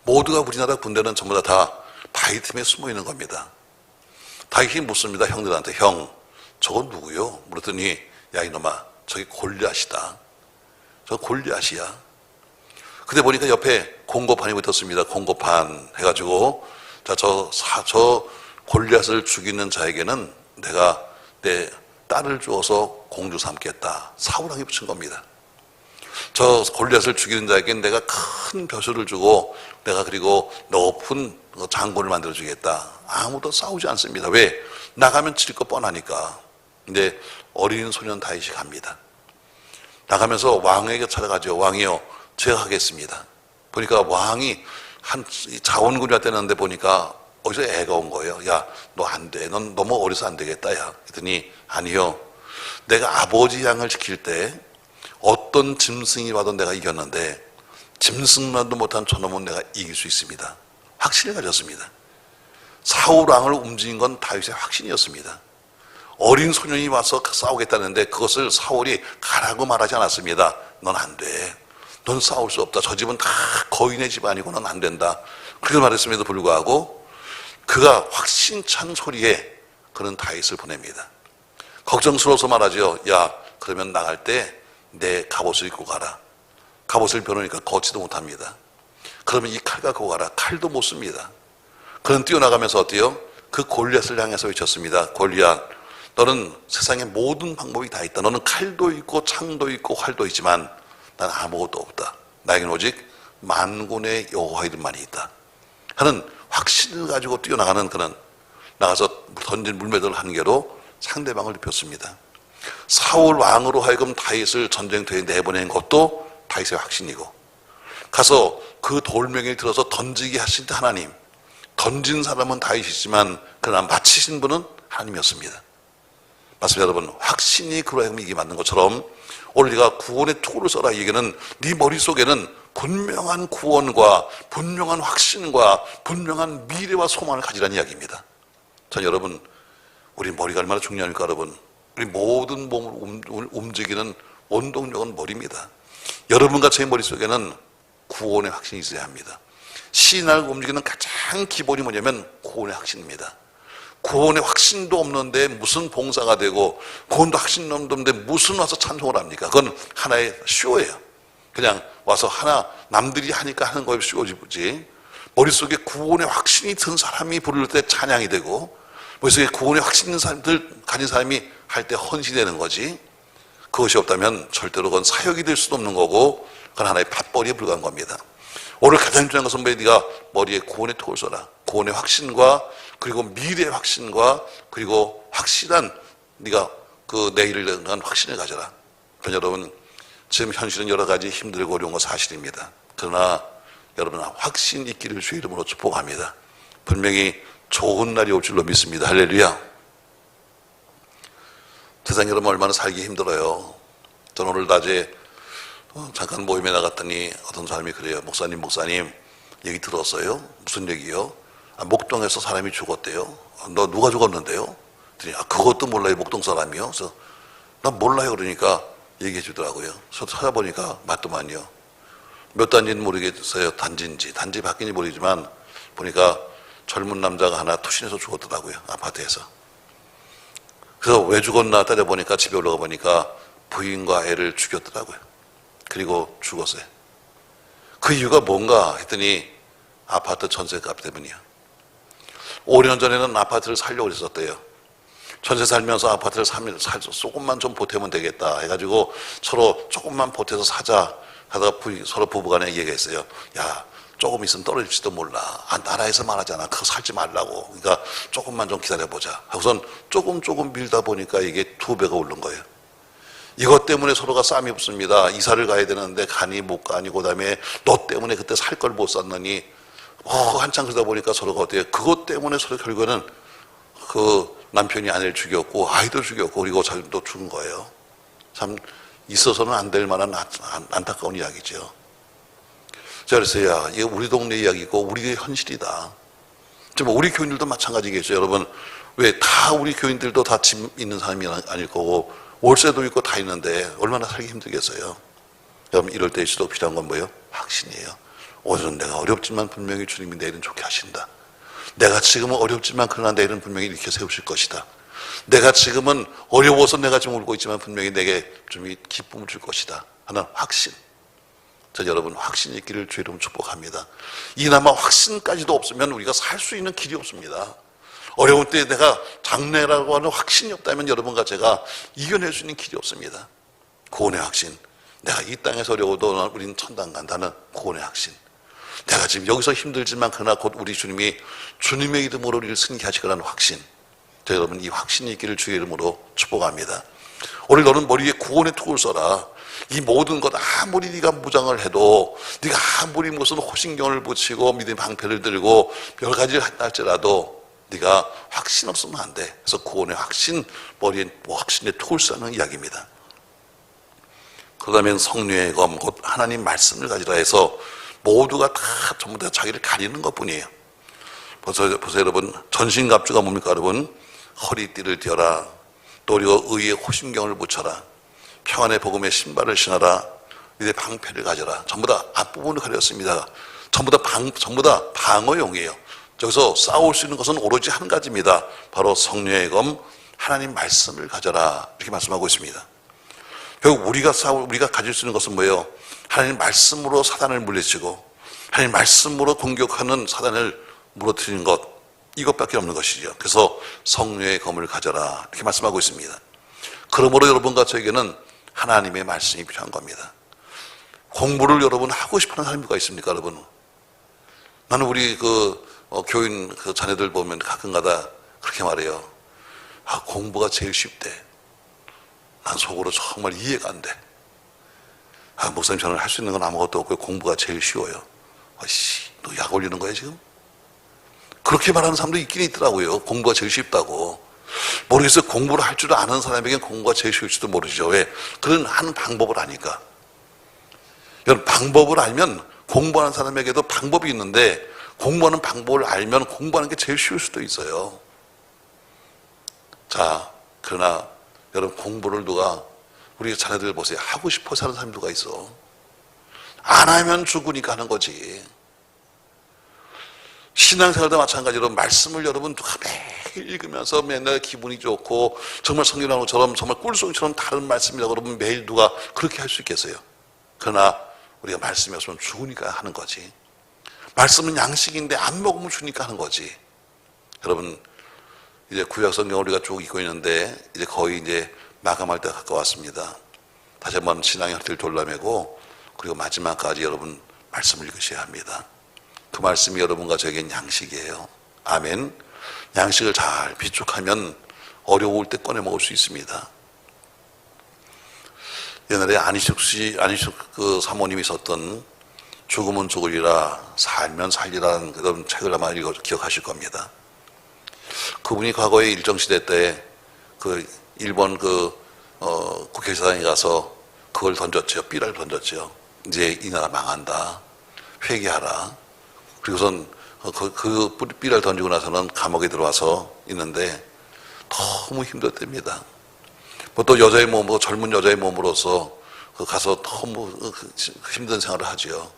모두가 우리나라 군대는 전부 다 바위 틈에 숨어 있는 겁니다. 다윗이 묻습니다. 형들한테 형, 저건 누구요? 물었더니 야 이놈아, 저기 골리앗이다. 저 골리앗이야. 근데 보니까 옆에 공고판이 붙었습니다. 공고판 해가지고 저 골리앗을 죽이는 자에게는 내가 내 딸을 주어서 공주 삼겠다. 사울왕이 붙인 겁니다. 저 골리앗을 죽이는 자에게는 내가 큰 벼슬을 주고 내가 그리고 높은 장군을 만들어 주겠다. 아무도 싸우지 않습니다. 왜? 나가면 질 거 뻔하니까. 근데 어린 소년 다윗이 갑니다. 나가면서 왕에게 찾아가죠. 왕이요, 제가 하겠습니다. 보니까 왕이 한 자원군이 왔다는데 보니까 어디서 애가 온 거예요. 야, 너 안 돼. 넌 너무 어려서 안 되겠다. 야. 그랬더니 아니요. 내가 아버지 양을 지킬 때 어떤 짐승이 와도 내가 이겼는데 짐승만도 못한 저놈은 내가 이길 수 있습니다. 확신을 가졌습니다. 사울 왕을 움직인 건 다윗의 확신이었습니다. 어린 소년이 와서 싸우겠다는데 그것을 사울이 가라고 말하지 않았습니다. 넌 안 돼. 넌 싸울 수 없다. 저 집은 다 거인의 집안이고 넌 안 된다. 그렇게 말했음에도 불구하고 그가 확신찬 소리에 그는 다윗을 보냅니다. 걱정스러워서 말하죠. 야, 그러면 나갈 때 내 갑옷을 입고 가라. 갑옷을 입혀놓으니까 걷지도 못합니다. 그러면 이 칼 갖고 가라. 칼도 못 씁니다. 그는 뛰어나가면서 어때요? 그 골리앗을 향해서 외쳤습니다. 골리앗, 너는 세상에 모든 방법이 다 있다. 너는 칼도 있고 창도 있고 활도 있지만 난 아무것도 없다. 나에게는 오직 만군의 여호와 이름만이 있다. 하는 확신을 가지고 뛰어나가는 그는 나가서 던진 물매를 한 개로 상대방을 눕혔습니다. 사울 왕으로 하여금 다윗을 전쟁터에 내보낸 것도 다윗의 확신이고 가서 그 돌멩이를 들어서 던지게 하신 하나님, 던진 사람은 다윗이지만 그러나 마치신 분은 하나님이었습니다. 맞습니다, 여러분. 확신이 그로 하여금 이게 맞는 것처럼 오늘 네가 구원의 투구를 써라. 이 얘기는 네 머릿속에는 분명한 구원과 분명한 확신과 분명한 미래와 소망을 가지라는 이야기입니다. 전 여러분, 우리 머리가 얼마나 중요합니까, 여러분? 우리 모든 몸을 움직이는 원동력은 머리입니다. 여러분과 제 머릿속에는 구원의 확신이 있어야 합니다. 신앙을 움직이는 가장 기본이 뭐냐면 구원의 확신입니다. 구원의 확신도 없는데 무슨 봉사가 되고 구원도 확신도 없는데 무슨 와서 찬송을 합니까? 그건 하나의 쇼예요. 그냥 와서 하나 남들이 하니까 하는 거에 쇼지. 머릿속에 구원의 확신이 든 사람이 부를 때 찬양이 되고 머릿속에 구원의 확신 있는 사람들 가진 사람이 할 때 헌신되는 거지. 그것이 없다면 절대로 그건 사역이 될 수도 없는 거고 그건 하나의 팥벌이에 불과한 겁니다. 오늘 가장 중요한 것은 네가 머리에 구원의 톡을 써라. 구원의 확신과 그리고 미래의 확신과 그리고 확실한 네가 그 내일을 위한 확신을 가져라. 그러나 여러분, 지금 현실은 여러 가지 힘들고 어려운 건 사실입니다. 그러나 여러분, 확신 있기를 주의 이름으로 축복합니다. 분명히 좋은 날이 올 줄로 믿습니다. 할렐루야. 세상에 여러분 얼마나 살기 힘들어요. 저는 오늘 낮에 잠깐 모임에 나갔더니 어떤 사람이 그래요. 목사님 얘기 들었어요? 무슨 얘기요? 목동에서 사람이 죽었대요. 너 누가 죽었는데요? 그랬더니 그것도 몰라요. 목동 사람이요. 그래서 난 몰라요. 그러니까 얘기해 주더라고요. 그래서 찾아보니까 맞더만요. 몇 단지는 모르겠어요. 단지 바뀐지 모르지만 보니까 젊은 남자가 하나 투신해서 죽었더라고요. 아파트에서. 그래서 왜 죽었나 따져보니까 집에 올라가 보니까 부인과 애를 죽였더라고요. 그리고 죽었어요. 그 이유가 뭔가 했더니 아파트 전세값 때문이야. 5년 전에는 아파트를 살려고 했었대요. 전세 살면서 아파트를 조금만 좀 보태면 되겠다 해가지고 서로 조금만 보태서 사자 하다가 서로 부부간에 얘기했어요. 야, 조금 있으면 떨어질지도 몰라. 나라에서 말하잖아. 그거 살지 말라고. 그러니까 조금만 좀 기다려보자. 하고선 조금 밀다 보니까 이게 2배가 오른 거예요. 이것 때문에 서로가 싸움이 없습니다. 이사를 가야 되는데 가니 못 가니 그다음에 너 때문에 그때 살 걸 못 샀느니 한참 그러다 보니까 서로가 어때요? 그것 때문에 서로 결국에는 그 남편이 아내를 죽였고 아이도 죽였고 그리고 자기도 죽은 거예요. 참 있어서는 안 될 만한 안타까운 이야기죠. 그래서 야, 이거 우리 동네 이야기고 우리의 현실이다. 정말 우리 교인들도 마찬가지겠죠. 여러분 왜 다 우리 교인들도 다 집 있는 사람이 아닐 거고 월세도 있고 다 있는데 얼마나 살기 힘들겠어요. 여러분 이럴 때일수록 필요한 건 뭐예요? 확신이에요. 오늘은 내가 어렵지만 분명히 주님이 내일은 좋게 하신다. 내가 지금은 어렵지만 그러나 내일은 분명히 이렇게 세우실 것이다. 내가 지금은 어려워서 내가 지금 울고 있지만 분명히 내게 좀 기쁨을 줄 것이다 하는 확신. 저 여러분 확신 있기를 주의 이름으로 축복합니다. 이나마 확신까지도 없으면 우리가 살 수 있는 길이 없습니다. 어려운 때 내가 장래라고 하는 확신이 없다면 여러분과 제가 이겨낼 수 있는 길이 없습니다. 구원의 확신. 내가 이 땅에서 어려워도 우리는 천당 간다는 구원의 확신. 내가 지금 여기서 힘들지만 그러나 곧 우리 주님이 주님의 이름으로 우리를 승리케 하시리라는 확신. 저 여러분 이 확신이 있기를 주의 이름으로 축복합니다. 오늘 너는 머리에 구원의 툭을 써라. 이 모든 것 아무리 네가 무장을 해도 네가 아무리 무슨 호신경을 붙이고 믿음의 방패를 들고 여러 가지를 한다 할지라도 네가 확신 없으면 안 돼. 그래서 구원의 확신, 머리에 확신의 툭을 써는 이야기입니다. 그러면 성령의 검, 곧 하나님 말씀을 가지라 해서 모두가 다 전부 다 자기를 가리는 것뿐이에요. 보세요 여러분, 전신갑주가 뭡니까 여러분? 허리띠를 띠어라. 또 그리고 의의 호신경을 붙여라. 평안의 복음의 신발을 신어라. 이제 방패를 가져라. 전부 다 앞부분을 가렸습니다. 전부 다 방어용이에요. 여기서 싸울 수 있는 것은 오로지 한 가지입니다. 바로 성령의 검, 하나님 말씀을 가져라. 이렇게 말씀하고 있습니다. 결국 우리가 가질 수 있는 것은 뭐예요? 하나님 말씀으로 사단을 물리치고 하나님 말씀으로 공격하는 사단을 무너뜨리는 것, 이것밖에 없는 것이죠. 그래서 성령의 검을 가져라 이렇게 말씀하고 있습니다. 그러므로 여러분과 저에게는 하나님의 말씀이 필요한 겁니다. 공부를 여러분 하고 싶어하는 사람이 누가 있습니까 여러분? 나는 우리 교인 자녀들 보면 가끔가다 그렇게 말해요. 공부가 제일 쉽대. 난 속으로 정말 이해가 안 돼. 목사님 저는 할 수 있는 건 아무것도 없고 공부가 제일 쉬워요. 너 약 올리는 거야 지금? 그렇게 말하는 사람도 있긴 있더라고요. 공부가 제일 쉽다고. 모르겠어요. 공부를 할 줄 아는 사람에게는 공부가 제일 쉬울지도 모르죠. 왜? 그런 하는 방법을 아니까. 여러분 방법을 알면 공부하는 사람에게도 방법이 있는데 공부하는 방법을 알면 공부하는 게 제일 쉬울 수도 있어요. 자, 그러나 여러분 공부를 우리 자녀들 보세요. 하고 싶어서 하는 사람이 누가 있어? 안 하면 죽으니까 하는 거지. 신앙생활도 마찬가지로 말씀을 여러분 누가 매일 읽으면서 맨날 기분이 좋고 정말 성경 나오는 것처럼 정말 꿀송이처럼 다른 말씀이라고 그러면 매일 누가 그렇게 할 수 있겠어요? 그러나 우리가 말씀이 없으면 죽으니까 하는 거지. 말씀은 양식인데 안 먹으면 죽으니까 하는 거지. 여러분 이제 구약 성경을 우리가 쭉 읽고 있는데 이제 거의 이제 마감할 때가 가까웠습니다. 다시 한번 신앙의 허리를 돌려매고 그리고 마지막까지 여러분 말씀을 읽으셔야 합니다. 그 말씀이 여러분과 저에겐 양식이에요. 아멘. 양식을 잘 비축하면 어려울 때 꺼내 먹을 수 있습니다. 옛날에 안희숙 그 사모님이 썼던 죽으면 죽으리라 살면 살리라는 그런 책을 아마 기억하실 겁니다. 그분이 과거에 일정시대 때 그 일본 국회의사당에 가서 그걸 던졌죠. 삐라를 던졌죠. 이제 이 나라 망한다. 회개하라. 그리고선 그 삐라를 던지고 나서는 감옥에 들어와서 있는데 너무 힘들답니다. 또 여자의 몸으로, 젊은 여자의 몸으로서 가서 너무 힘든 생활을 하지요.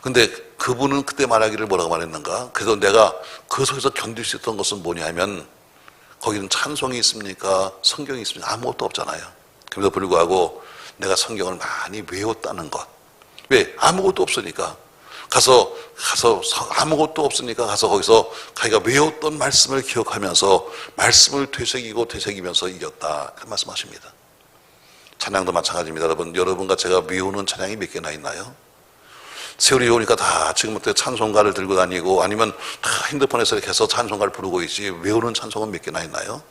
근데 그분은 그때 말하기를 뭐라고 말했는가? 그래서 내가 그 속에서 견딜 수 있던 것은 뭐냐 하면 거기는 찬송이 있습니까? 성경이 있습니까? 아무것도 없잖아요. 그럼에도 불구하고 내가 성경을 많이 외웠다는 것. 왜? 아무것도 없으니까. 가서 아무것도 없으니까 가서 거기서 자기가 외웠던 말씀을 기억하면서 말씀을 되새기면서 이겼다. 그 말씀하십니다. 찬양도 마찬가지입니다. 여러분과 제가 외우는 찬양이 몇 개나 있나요? 세월이 오니까 다 지금부터 찬송가를 들고 다니고 아니면 다 핸드폰에서 이렇게 해서 찬송가를 부르고 있지 외우는 찬송은 몇 개나 있나요?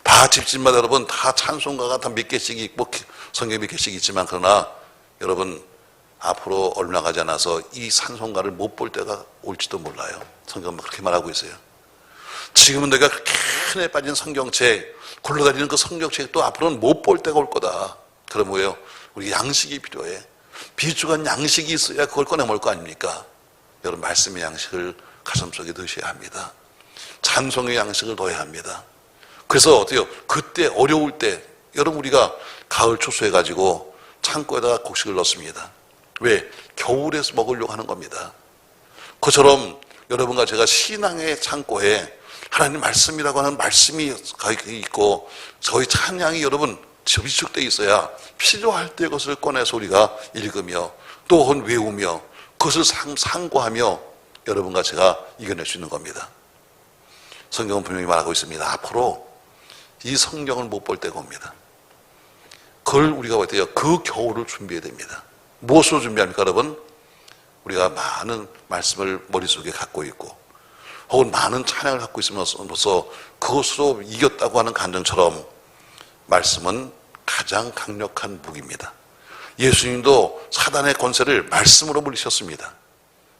다 집집마다 여러분 다 찬송가가 다 몇 개씩 있고 성경이 몇 개씩 있지만 그러나 여러분 앞으로 얼마 가지 않아서 이 찬송가를 못 볼 때가 올지도 몰라요. 성경은 그렇게 말하고 있어요. 지금은 내가 큰 애 빠진 성경책 굴러다니는 그 성경책 또 앞으로는 못 볼 때가 올 거다. 그럼 뭐예요? 우리 양식이 필요해. 비축한 양식이 있어야 그걸 꺼내 먹을 거 아닙니까? 여러분 말씀의 양식을 가슴속에 넣으셔야 합니다. 찬송의 양식을 넣어야 합니다. 그래서 어때요? 그때 어려울 때 여러분 우리가 가을 추수해가지고 창고에다가 곡식을 넣습니다. 왜? 겨울에서 먹으려고 하는 겁니다. 그처럼 여러분과 제가 신앙의 창고에 하나님 말씀이라고 하는 말씀이 있고 저희 찬양이 여러분 비축되어 있어야 필요할 때 그것을 꺼내서 우리가 읽으며 또 외우며 그것을 상고하며 여러분과 제가 이겨낼 수 있는 겁니다. 성경은 분명히 말하고 있습니다. 앞으로 이 성경을 못 볼 때가 옵니다. 그걸 우리가 어때요? 그 겨울을 준비해야 됩니다. 무엇으로 준비합니까 여러분? 우리가 많은 말씀을 머릿속에 갖고 있고 혹은 많은 찬양을 갖고 있으면서 그것으로 이겼다고 하는 간증처럼 말씀은 가장 강력한 무기입니다. 예수님도 사단의 권세를 말씀으로 물리셨습니다.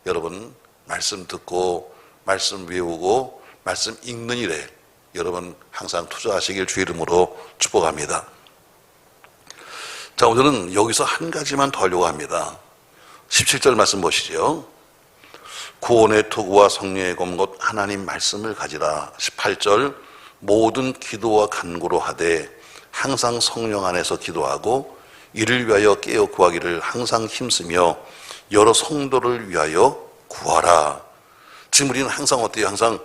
여러분 말씀 듣고 말씀 외우고 말씀 읽는 일에 여러분 항상 투자하시길 주의 이름으로 축복합니다. 자, 오늘은 여기서 한 가지만 더 하려고 합니다. 17절 말씀 보시죠. 구원의 투구와 성령의 검 곧 하나님 말씀을 가지라. 18절 모든 기도와 간구로 하되 항상 성령 안에서 기도하고 이를 위하여 깨어 구하기를 항상 힘쓰며 여러 성도를 위하여 구하라. 지금 우리는 항상 어때요? 항상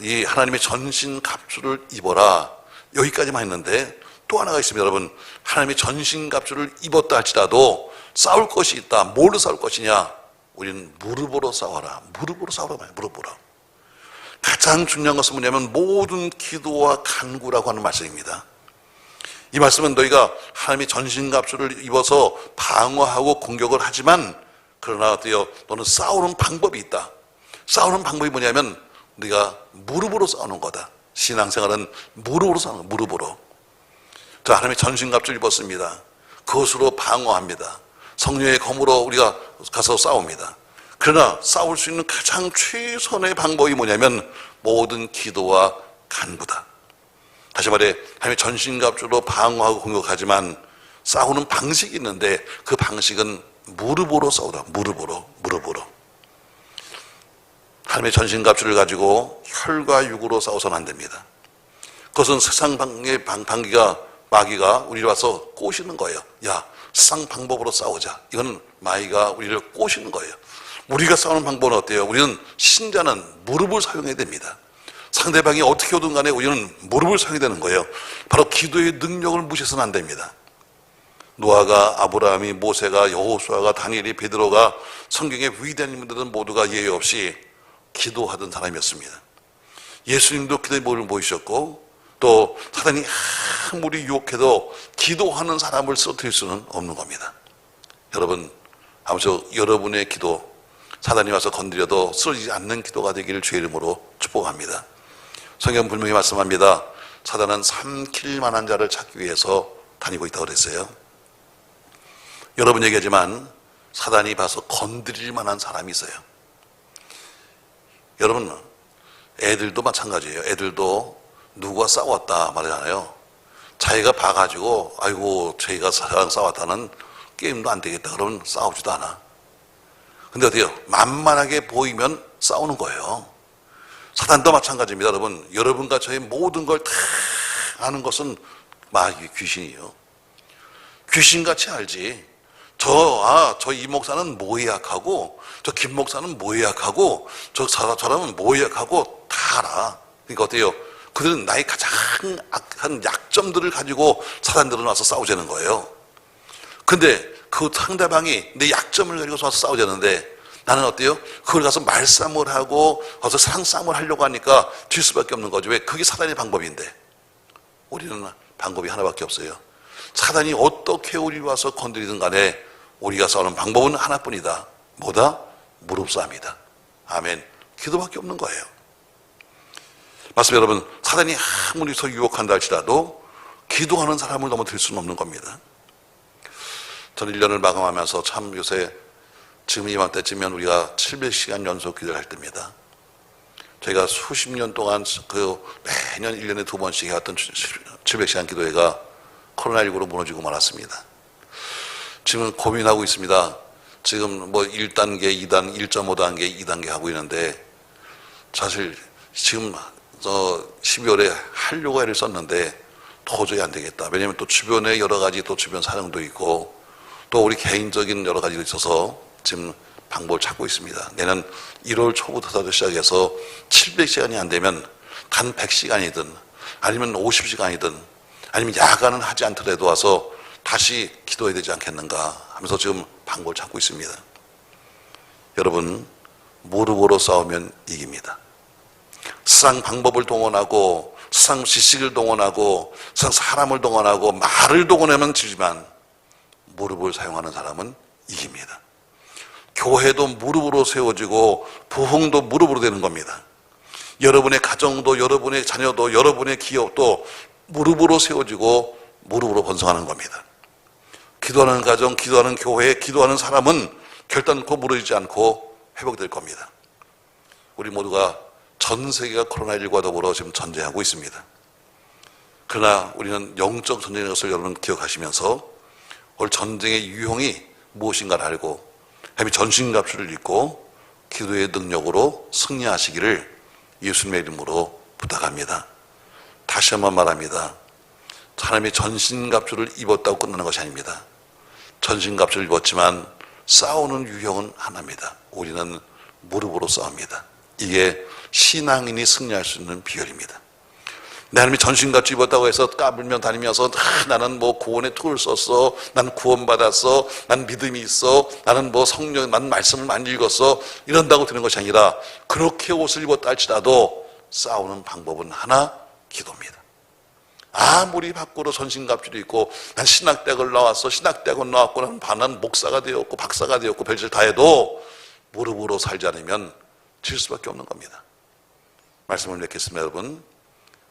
이 하나님의 전신 갑주를 입어라. 여기까지만 했는데 또 하나가 있습니다. 여러분 하나님의 전신 갑주를 입었다 할지라도 싸울 것이 있다. 뭘로 싸울 것이냐? 우리는 무릎으로 싸워라. 무릎으로 싸우라 말이에요. 무릎으로. 가장 중요한 것은 뭐냐면 모든 기도와 간구라고 하는 말씀입니다. 이 말씀은 너희가 하나님의 전신갑주를 입어서 방어하고 공격을 하지만 그러나 어때요? 너는 싸우는 방법이 있다. 싸우는 방법이 뭐냐면 네가 무릎으로 싸우는 거다. 신앙생활은 무릎으로 싸우는 거야. 무릎으로. 자, 하나님의 전신갑주를 입었습니다. 그것으로 방어합니다. 성령의 검으로 우리가 가서 싸웁니다. 그러나 싸울 수 있는 가장 최선의 방법이 뭐냐면 모든 기도와 간구다. 다시 말해 하나님의 전신갑주로 방어하고 공격하지만 싸우는 방식이 있는데 그 방식은 무릎으로 싸우다. 무릎으로. 하나님의 전신갑주를 가지고 혈과 육으로 싸워서는 안 됩니다. 그것은 세상 방기가 마귀가 우리를 와서 꼬시는 거예요. 야, 세상 방법으로 싸우자. 이건 마귀가 우리를 꼬시는 거예요. 우리가 싸우는 방법은 어때요? 우리는 신자는 무릎을 사용해야 됩니다. 상대방이 어떻게 오든 간에 우리는 무릎을 사용해야 되는 거예요. 바로 기도의 능력을 무시해서는 안 됩니다. 노아가, 아브라함이, 모세가, 여호수아가, 다니엘이, 베드로가 성경의 위대한 인물들은 모두가 예외 없이 기도하던 사람이었습니다. 예수님도 기도의 모습을 보이셨고 또 사단이 아무리 유혹해도 기도하는 사람을 쓰러뜨릴 수는 없는 겁니다. 여러분, 아무쪼 여러분의 기도 사단이 와서 건드려도 쓰러지지 않는 기도가 되기를 주의 이름으로 축복합니다. 성경 분명히 말씀합니다. 사단은 삼킬 만한 자를 찾기 위해서 다니고 있다고 그랬어요. 여러분 얘기하지만 사단이 봐서 건드릴 만한 사람이 있어요. 여러분 애들도 마찬가지예요. 애들도 누구와 싸웠다 말하잖아요. 자기가 봐가지고 아이고 저희가 저랑 싸웠다는 게임도 안 되겠다 그러면 싸우지도 않아. 근데 어때요? 만만하게 보이면 싸우는 거예요. 사단도 마찬가지입니다. 여러분, 여러분과 저의 모든 걸 다 아는 것은 마귀 귀신이에요. 귀신같이 알지. 저 이 목사는 뭐 예약하고, 저 김 목사는 뭐 예약하고, 저 사람은 뭐 예약하고 다 알아. 그러니까 어때요? 그들은 나의 가장 악한 약점들을 가지고 사단들은 와서 싸우자는 거예요. 근데 그 상대방이 내 약점을 가지고 와서 싸우자는데 나는 어때요? 그걸 가서 말싸움을 하고 가서 상싸움을 하려고 하니까 질 수밖에 없는 거죠. 왜? 그게 사단의 방법인데 우리는 방법이 하나밖에 없어요. 사단이 어떻게 우리 와서 건드리든 간에 우리가 싸우는 방법은 하나뿐이다. 뭐다? 무릎 싸움이다. 아멘. 기도밖에 없는 거예요. 맞습니다. 여러분, 사단이 아무리 더 유혹한다 할지라도 기도하는 사람을 넘어들 수는 없는 겁니다. 저는 1년을 마감하면서 참 요새 지금 이맘때쯤이면 우리가 700시간 연속 기도를 할 때입니다. 저희가 수십 년 동안 매년 1년에 2번씩 해왔던 700시간 기도회가 코로나19로 무너지고 말았습니다. 지금 고민하고 있습니다. 지금 뭐 1단계, 2단, 1.5단계, 2단계 하고 있는데 사실 지금 12월에 하려고 애를 썼는데 도저히 안 되겠다. 왜냐하면 또 주변에 여러 가지 또 주변 사정도 있고 또 우리 개인적인 여러 가지가 있어서 지금 방법을 찾고 있습니다. 내년 1월 초부터 시작해서 700시간이 안 되면 단 100시간이든 아니면 50시간이든 아니면 야간은 하지 않더라도 와서 다시 기도해야 되지 않겠는가 하면서 지금 방법을 찾고 있습니다. 여러분, 무릎으로 싸우면 이깁니다. 세상 방법을 동원하고 세상 지식을 동원하고 세상 사람을 동원하고 말을 동원하면 지지만 무릎을 사용하는 사람은 이깁니다. 교회도 무릎으로 세워지고 부흥도 무릎으로 되는 겁니다. 여러분의 가정도 여러분의 자녀도 여러분의 기업도 무릎으로 세워지고 무릎으로 번성하는 겁니다. 기도하는 가정, 기도하는 교회, 기도하는 사람은 결단코 무너지지 않고 회복될 겁니다. 우리 모두가 전 세계가 코로나19와 더불어 지금 전쟁하고 있습니다. 그러나 우리는 영적 전쟁인 것을 여러분 기억하시면서 오늘 전쟁의 유형이 무엇인가를 알고 전신갑주를 입고 기도의 능력으로 승리하시기를 예수님의 이름으로 부탁합니다. 다시 한번 말합니다. 하나님의 전신갑주를 입었다고 끝나는 것이 아닙니다. 전신갑주를 입었지만 싸우는 유형은 하나입니다. 우리는 무릎으로 싸웁니다. 이게 신앙인이 승리할 수 있는 비결입니다. 하나님이 전신갑주 입었다고 해서 까불며 다니면서 나는 뭐 구원의 툴을 썼어, 난 구원받았어, 난 믿음이 있어, 나는 뭐 성령, 난 말씀을 많이 읽었어 이런다고 되는 것이 아니라 그렇게 옷을 입었다 할지라도 싸우는 방법은 하나, 기도입니다. 아무리 밖으로 전신갑주를 입고 난 신학대학을 나왔어, 신학대학을 나왔고 난 목사가 되었고 박사가 되었고 별짓을 다 해도 무릎으로 살지 않으면 질 수밖에 없는 겁니다. 말씀을 맺겠습니다. 여러분,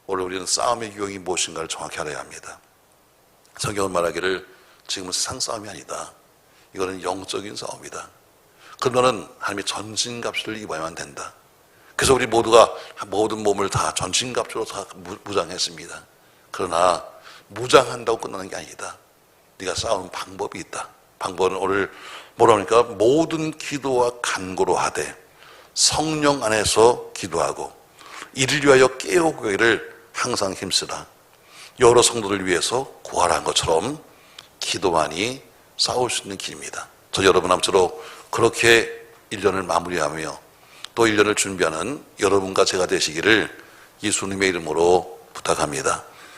오늘 우리는 싸움의 유형이 무엇인가를 정확히 알아야 합니다. 성경은 말하기를 지금은 세상 싸움이 아니다. 이거는 영적인 싸움이다. 그러면 하나님의 전신갑주를 입어야만 된다. 그래서 우리 모두가 모든 몸을 다 전신갑주로 다 무장했습니다. 그러나 무장한다고 끝나는 게 아니다. 네가 싸우는 방법이 있다. 방법은 오늘 뭐라 하니까 모든 기도와 간구로 하되 성령 안에서 기도하고 이를 위하여 깨우기를 항상 힘쓰라. 여러 성도를 위해서 구하라는 것처럼 기도만이 싸울 수 있는 길입니다. 저 여러분 아무쪼록 그렇게 1년을 마무리하며 또 1년을 준비하는 여러분과 제가 되시기를 예수님의 이름으로 부탁합니다.